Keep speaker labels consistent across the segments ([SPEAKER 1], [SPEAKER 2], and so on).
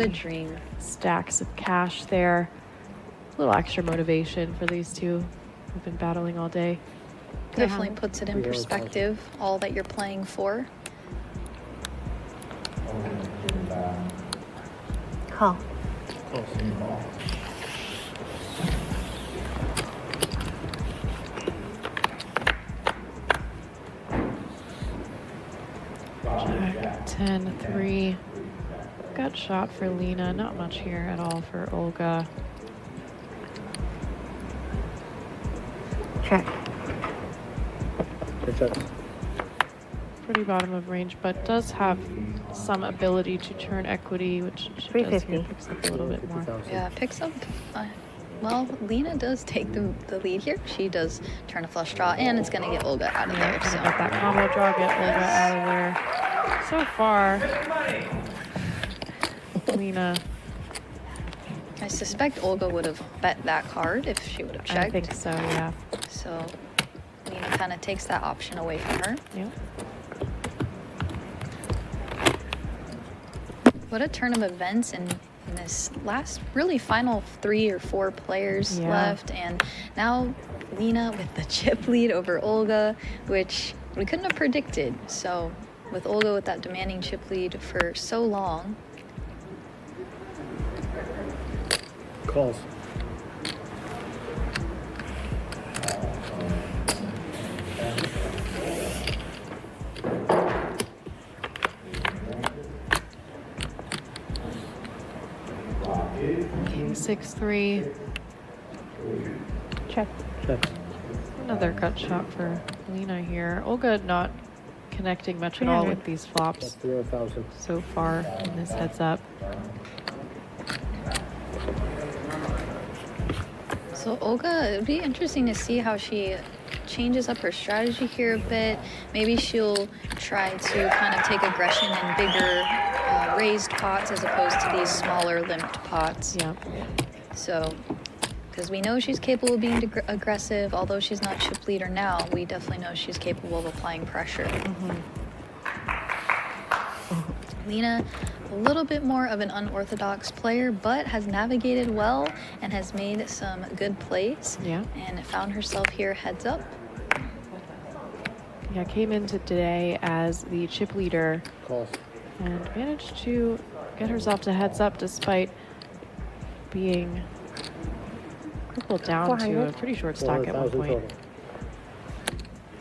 [SPEAKER 1] The dream.
[SPEAKER 2] Stacks of cash there. A little extra motivation for these two who've been battling all day.
[SPEAKER 1] Definitely puts it in perspective, all that you're playing for.
[SPEAKER 3] Call.
[SPEAKER 2] Jack 10, 3. Gut shot for Lena. Not much here at all for Olga.
[SPEAKER 3] Check.
[SPEAKER 2] Pretty bottom of range, but does have some ability to turn equity, which she does here. Picks up a little bit more.
[SPEAKER 1] Yeah, picks up. Well, Lena does take the lead here. She does turn a flush draw, and it's going to get Olga out of there. So
[SPEAKER 2] Get that combo draw, get Olga out of there. So far, Lena.
[SPEAKER 1] I suspect Olga would have bet that card if she would have checked.
[SPEAKER 2] I think so, yeah.
[SPEAKER 1] So Lena kind of takes that option away from her.
[SPEAKER 2] Yeah.
[SPEAKER 1] What a turn of events in this last really final 3 or 4 players left, and now Lena with the chip lead over Olga, which we couldn't have predicted. So with Olga with that demanding chip lead for so long.
[SPEAKER 4] Calls.
[SPEAKER 2] King 6-3.
[SPEAKER 3] Check.
[SPEAKER 4] Check.
[SPEAKER 2] Another gut shot for Lena here. Olga not connecting much at all with these flops
[SPEAKER 4] 0,000.
[SPEAKER 2] so far in this heads up.
[SPEAKER 1] So Olga, it'd be interesting to see how she changes up her strategy here a bit. Maybe she'll try to kind of take aggression in bigger raised pots as opposed to these smaller limped pots.
[SPEAKER 2] Yeah.
[SPEAKER 1] So, because we know she's capable of being aggressive, although she's not chip leader now, we definitely know she's capable of applying pressure. Lena, a little bit more of an unorthodox player, but has navigated well and has made some good plays.
[SPEAKER 2] Yeah.
[SPEAKER 1] And found herself here heads up.
[SPEAKER 2] Yeah, came into today as the chip leader
[SPEAKER 4] Calls.
[SPEAKER 2] and managed to get herself to heads up despite being crippled down to a
[SPEAKER 3] 400.
[SPEAKER 2] pretty short stack at one
[SPEAKER 4] 400,000
[SPEAKER 2] point.
[SPEAKER 4] total.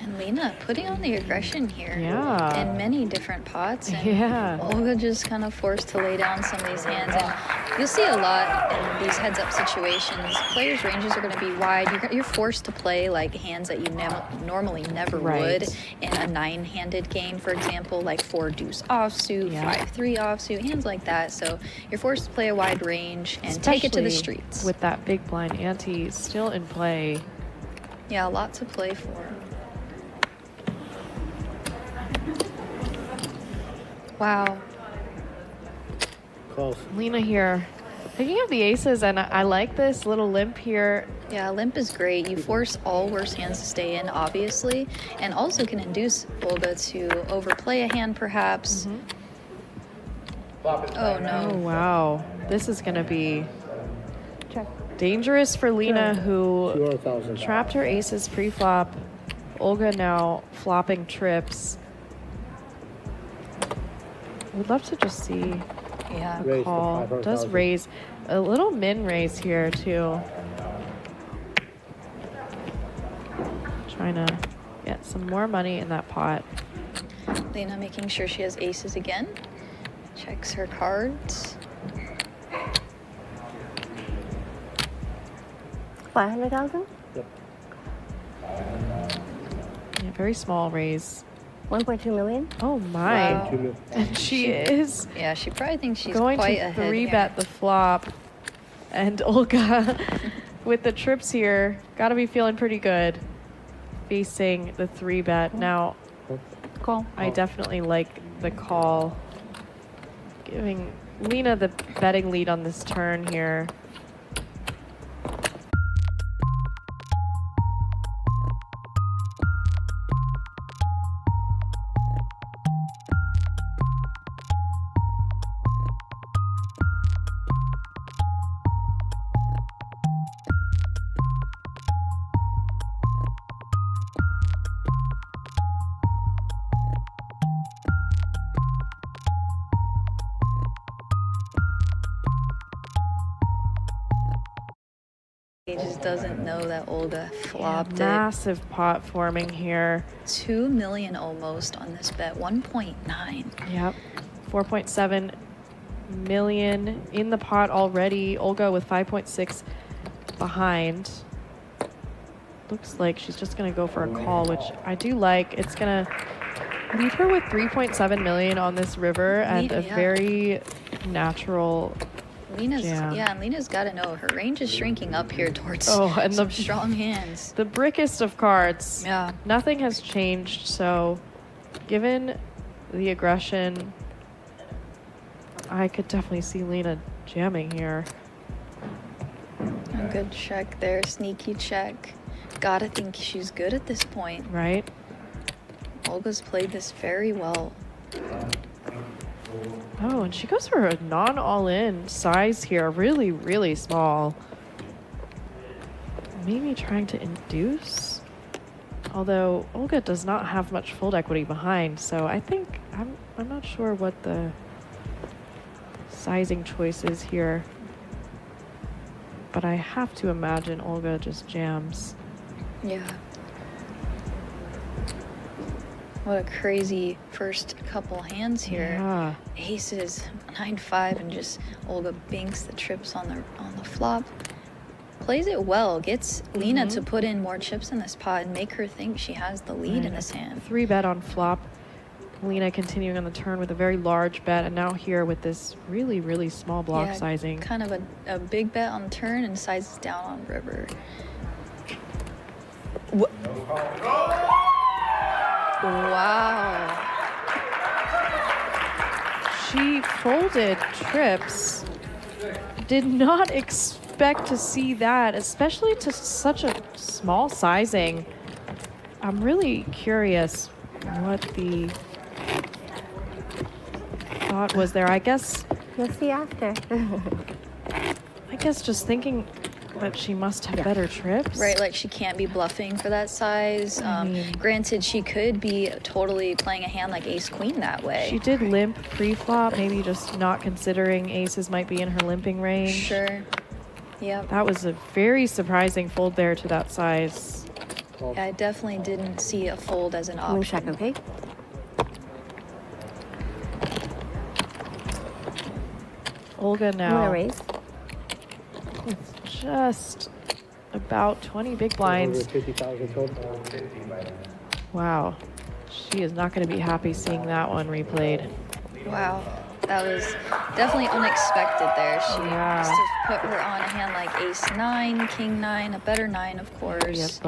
[SPEAKER 1] And Lena putting on the aggression here
[SPEAKER 2] Yeah.
[SPEAKER 1] in many different pots. And
[SPEAKER 2] Yeah.
[SPEAKER 1] Olga just kind of forced to lay down some of these hands. And you'll see a lot in these heads-up situations. Players' ranges are going to be wide. You're forced to play like hands that you normally never would in a 9-handed game, for example, like 4-deuce offsuit, 5-3 offsuit, hands like that. So you're forced to play a wide range and take it to the streets.
[SPEAKER 2] With that big blind ante still in play.
[SPEAKER 1] Yeah, a lot to play for. Wow.
[SPEAKER 4] Calls.
[SPEAKER 2] Lena here picking up the aces, and I like this little limp here.
[SPEAKER 1] Yeah, limp is great. You force all worse hands to stay in, obviously, and also can induce Olga to overplay a hand, perhaps. Oh,
[SPEAKER 2] Oh,
[SPEAKER 1] no.
[SPEAKER 2] wow. This is going to be dangerous for Lena, who
[SPEAKER 4] 0,000.
[SPEAKER 2] trapped her aces pre-flop. Olga now flopping trips. Would love to just see
[SPEAKER 1] Yeah.
[SPEAKER 4] Raise to
[SPEAKER 2] call. Does
[SPEAKER 4] 500,000.
[SPEAKER 2] raise a little min raise here too. Trying to get some more money in that pot.
[SPEAKER 1] Lena making sure she has aces again. Checks her cards.
[SPEAKER 3] 500,000.
[SPEAKER 4] Yep.
[SPEAKER 2] Yeah, very small raise.
[SPEAKER 3] 1.2 million.
[SPEAKER 2] Oh my.
[SPEAKER 1] Wow.
[SPEAKER 4] 2 mil.
[SPEAKER 2] And she is
[SPEAKER 1] Yeah, she probably thinks she's
[SPEAKER 2] going
[SPEAKER 1] quite
[SPEAKER 2] to
[SPEAKER 1] ahead
[SPEAKER 2] 3-bet the flop. And Olga with the trips here, gotta be feeling pretty good. Facing the 3-bet. Now,
[SPEAKER 3] Call.
[SPEAKER 2] I definitely like the call. Giving Lena the betting lead on this turn here.
[SPEAKER 1] He just doesn't know that Olga flopped it.
[SPEAKER 2] Massive pot forming here.
[SPEAKER 1] 2 million almost on this bet. 1.9.
[SPEAKER 2] Yep. 4.7 million in the pot already. Olga with 5.6 behind. Looks like she's just going to go for a call, which I do like. It's going to leave her with 3.7 million on this river and a very natural
[SPEAKER 1] Lena's,
[SPEAKER 2] jam.
[SPEAKER 1] yeah, and Lena's got to know her range is shrinking up here towards
[SPEAKER 2] and
[SPEAKER 1] some strong hands.
[SPEAKER 2] The brickest of cards.
[SPEAKER 1] Yeah.
[SPEAKER 2] Nothing has changed, so given the aggression, I could definitely see Lena jamming here.
[SPEAKER 1] A good check there, sneaky check. Gotta think she's good at this point.
[SPEAKER 2] Right?
[SPEAKER 1] Olga's played this very well.
[SPEAKER 2] Oh, and she goes for a non-all-in size here. Really, really small. Maybe trying to induce? Although Olga does not have much fold equity behind, so I think I'm not sure what the sizing choice is here. But I have to imagine Olga just jams.
[SPEAKER 1] Yeah. What a crazy first couple hands here.
[SPEAKER 2] Yeah.
[SPEAKER 1] Aces, 9-5, and just Olga binks the trips on the flop. Plays it well, gets Lena to put in more chips in this pot and make her think she has the lead in this hand.
[SPEAKER 2] 3-bet on flop. Lena continuing on the turn with a very large bet, and now here with this really, really small block sizing.
[SPEAKER 1] Kind of a big bet on turn and sizes down on river. Wow.
[SPEAKER 2] She folded trips. Did not expect to see that, especially to such a small sizing. I'm really curious what the thought was there. I guess
[SPEAKER 3] You'll see after.
[SPEAKER 2] just thinking that she must have better trips.
[SPEAKER 1] Right, like she can't be bluffing for that size. Granted, she could be totally playing a hand like ace-queen that way.
[SPEAKER 2] She did limp pre-flop, maybe just not considering aces might be in her limping range.
[SPEAKER 1] Sure. Yep.
[SPEAKER 2] That was a very surprising fold there to that size.
[SPEAKER 1] Yeah, I definitely didn't see a fold as an
[SPEAKER 3] Let me check,
[SPEAKER 1] option.
[SPEAKER 3] okay?
[SPEAKER 2] Olga
[SPEAKER 3] I'm gonna
[SPEAKER 2] now
[SPEAKER 3] raise.
[SPEAKER 2] just about 20 big blinds.
[SPEAKER 4] 50,000 total.
[SPEAKER 2] Wow. She is not going to be happy seeing that one replayed.
[SPEAKER 1] Wow. That was definitely unexpected there. She
[SPEAKER 2] Yeah.
[SPEAKER 1] must have put her on a hand like ace-9, king-9, a better 9, of course.
[SPEAKER 2] Yep.